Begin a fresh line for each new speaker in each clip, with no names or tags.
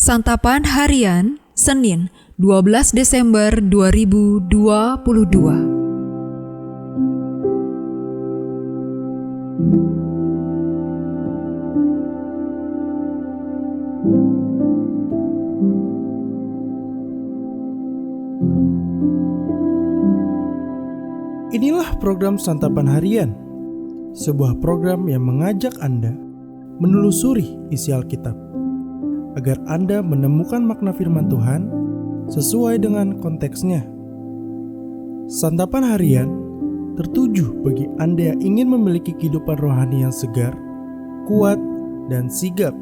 Santapan Harian, Senin, 12 Desember 2022.
Inilah program Santapan Harian, sebuah program yang mengajak Anda menelusuri isi Alkitab, agar Anda menemukan makna firman Tuhan sesuai dengan konteksnya. Santapan Harian tertuju bagi Anda yang ingin memiliki kehidupan rohani yang segar, kuat, dan sigap.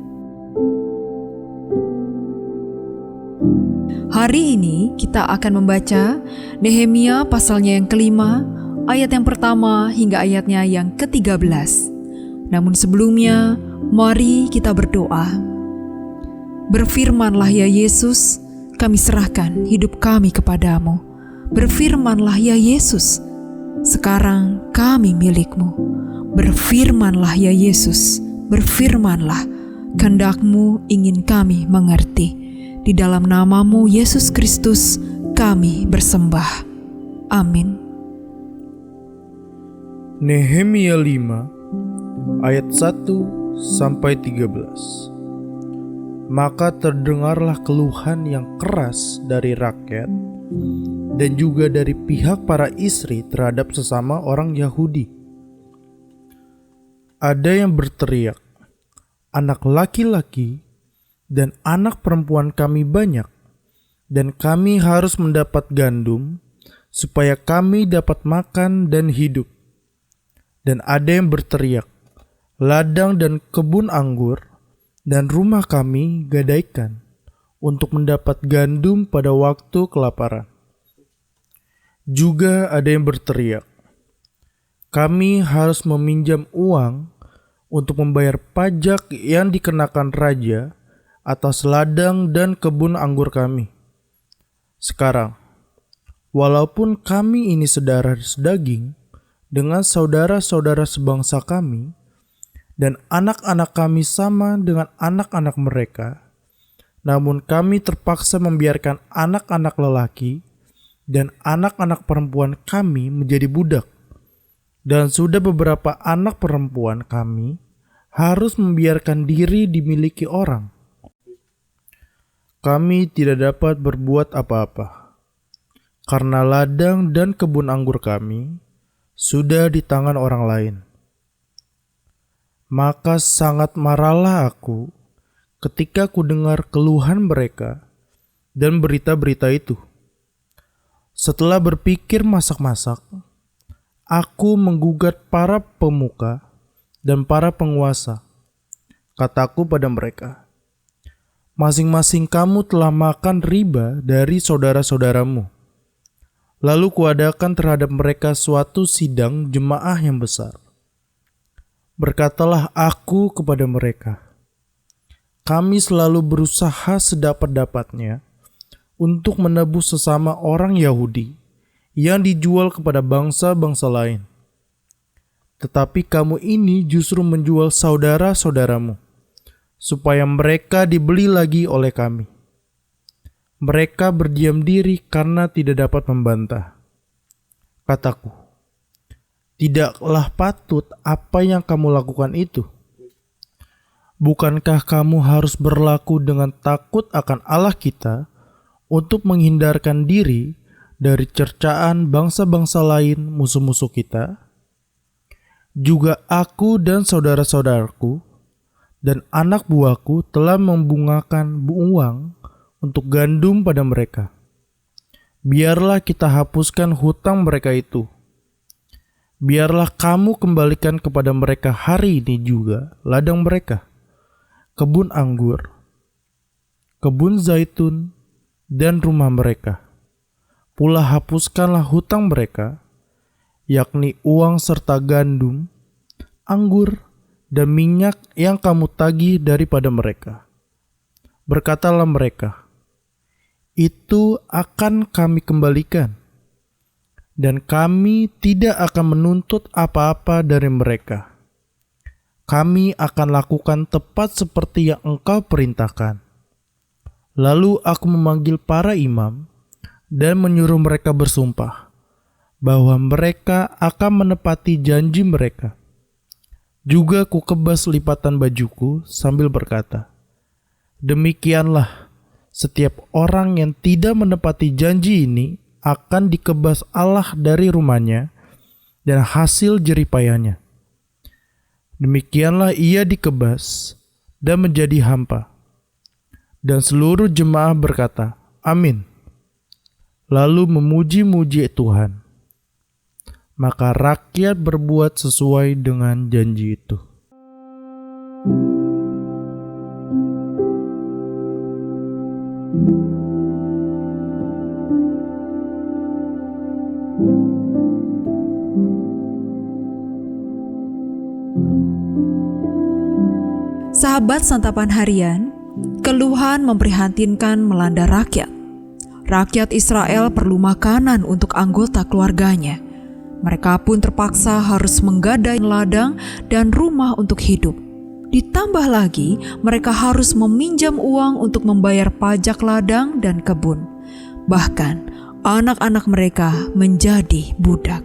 Hari ini kita akan membaca Nehemia pasalnya yang kelima, ayat yang pertama hingga ayatnya yang ke-13. Namun sebelumnya, mari kita berdoa. Berfirmanlah ya Yesus, kami serahkan hidup kami kepadamu. Berfirmanlah ya Yesus, sekarang kami milik-Mu. Berfirmanlah ya Yesus, berfirmanlah, kehendak-Mu ingin kami mengerti. Di dalam nama-Mu Yesus Kristus kami bersembah. Amin.
Nehemia 5 ayat 1-13. Maka terdengarlah keluhan yang keras dari rakyat dan juga dari pihak para istri terhadap sesama orang Yahudi. Ada yang berteriak, anak laki-laki dan anak perempuan kami banyak, dan kami harus mendapat gandum supaya kami dapat makan dan hidup. Dan ada yang berteriak, ladang dan kebun anggur dan rumah kami gadaikan untuk mendapat gandum pada waktu kelaparan. Juga ada yang berteriak, kami harus meminjam uang untuk membayar pajak yang dikenakan raja atas ladang dan kebun anggur kami. Sekarang, walaupun kami ini saudara sedaging dengan saudara-saudara sebangsa kami, dan anak-anak kami sama dengan anak-anak mereka, namun kami terpaksa membiarkan anak-anak lelaki dan anak-anak perempuan kami menjadi budak. Dan sudah beberapa anak perempuan kami harus membiarkan diri dimiliki orang. Kami tidak dapat berbuat apa-apa, karena ladang dan kebun anggur kami sudah di tangan orang lain. Maka sangat marahlah aku ketika ku dengar keluhan mereka dan berita-berita itu. Setelah berpikir masak-masak, aku menggugat para pemuka dan para penguasa. Kataku pada mereka, masing-masing kamu telah makan riba dari saudara-saudaramu. Lalu kuadakan terhadap mereka suatu sidang jemaah yang besar. Berkatalah aku kepada mereka, kami selalu berusaha sedapat-dapatnya untuk menebus sesama orang Yahudi yang dijual kepada bangsa-bangsa lain. Tetapi kamu ini justru menjual saudara-saudaramu, supaya mereka dibeli lagi oleh kami. Mereka berdiam diri karena tidak dapat membantah. Kataku, tidaklah patut apa yang kamu lakukan itu. Bukankah kamu harus berlaku dengan takut akan Allah kita untuk menghindarkan diri dari cercaan bangsa-bangsa lain musuh-musuh kita? Juga aku dan saudara-saudaraku dan anak buahku telah membungakan uang untuk gandum pada mereka. Biarlah kita hapuskan hutang mereka itu. Biarlah kamu kembalikan kepada mereka hari ini juga ladang mereka, kebun anggur, kebun zaitun, dan rumah mereka. Pula hapuskanlah hutang mereka, yakni uang serta gandum, anggur, dan minyak yang kamu tagih daripada mereka. Berkatalah mereka, itu akan kami kembalikan, dan kami tidak akan menuntut apa-apa dari mereka. Kami akan lakukan tepat seperti yang Engkau perintahkan. Lalu aku memanggil para imam dan menyuruh mereka bersumpah bahwa mereka akan menepati janji mereka. Juga kukebas lipatan bajuku sambil berkata, demikianlah setiap orang yang tidak menepati janji ini akan dikebas Allah dari rumahnya dan hasil jeripayanya. Demikianlah ia dikebas dan menjadi hampa. Dan seluruh jemaah berkata, amin. Lalu memuji-muji Tuhan. Maka rakyat berbuat sesuai dengan janji itu.
Sahabat santapan harian, keluhan memprihatinkan melanda rakyat. Rakyat Israel perlu makanan untuk anggota keluarganya. Mereka pun terpaksa harus menggadai ladang dan rumah untuk hidup. Ditambah lagi, mereka harus meminjam uang untuk membayar pajak ladang dan kebun. Bahkan, anak-anak mereka menjadi budak.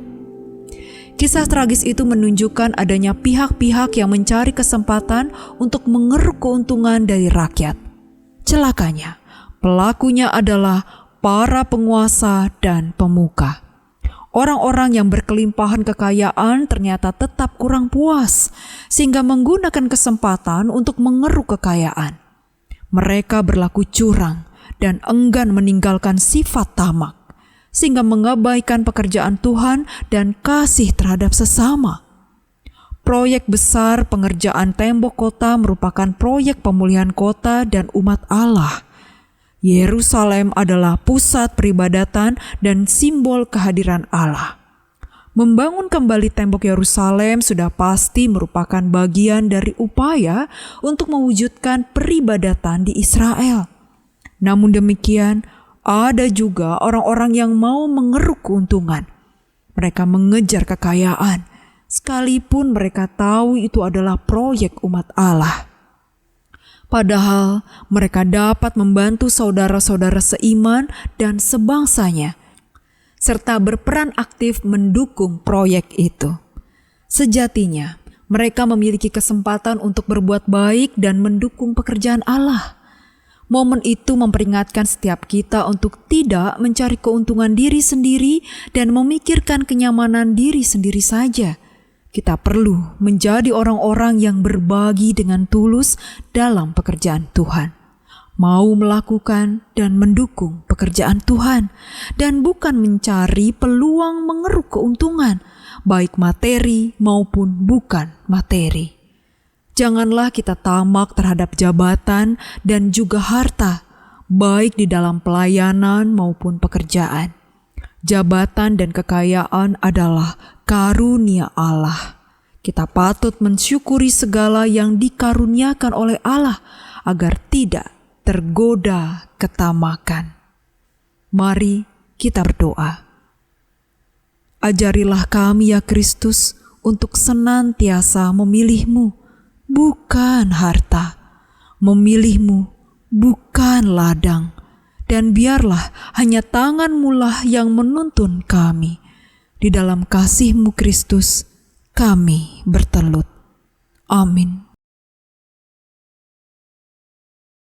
Kisah tragis itu menunjukkan adanya pihak-pihak yang mencari kesempatan untuk mengeruk keuntungan dari rakyat. Celakanya, pelakunya adalah para penguasa dan pemuka. Orang-orang yang berkelimpahan kekayaan ternyata tetap kurang puas, sehingga menggunakan kesempatan untuk mengeruk kekayaan. Mereka berlaku curang dan enggan meninggalkan sifat tamak, sehingga mengabaikan pekerjaan Tuhan dan kasih terhadap sesama. Proyek besar pengerjaan tembok kota merupakan proyek pemulihan kota dan umat Allah. Yerusalem adalah pusat peribadatan dan simbol kehadiran Allah. Membangun kembali tembok Yerusalem sudah pasti merupakan bagian dari upaya untuk mewujudkan peribadatan di Israel. Namun demikian, ada juga orang-orang yang mau mengeruk keuntungan. Mereka mengejar kekayaan, sekalipun mereka tahu itu adalah proyek umat Allah. Padahal mereka dapat membantu saudara-saudara seiman dan sebangsanya, serta berperan aktif mendukung proyek itu. Sejatinya, mereka memiliki kesempatan untuk berbuat baik dan mendukung pekerjaan Allah. Momen itu memperingatkan setiap kita untuk tidak mencari keuntungan diri sendiri dan memikirkan kenyamanan diri sendiri saja. Kita perlu menjadi orang-orang yang berbagi dengan tulus dalam pekerjaan Tuhan. Mau melakukan dan mendukung pekerjaan Tuhan, dan bukan mencari peluang mengeruk keuntungan, baik materi maupun bukan materi. Janganlah kita tamak terhadap jabatan dan juga harta, baik di dalam pelayanan maupun pekerjaan. Jabatan dan kekayaan adalah karunia Allah. Kita patut mensyukuri segala yang dikaruniakan oleh Allah agar tidak tergoda ketamakan. Mari kita berdoa. Ajarilah kami ya Kristus untuk senantiasa memilih-Mu, bukan harta, memilih-Mu, bukan ladang, dan biarlah hanya tangan-Mu lah yang menuntun kami. Di dalam kasih-Mu Kristus, kami bertelut. Amin.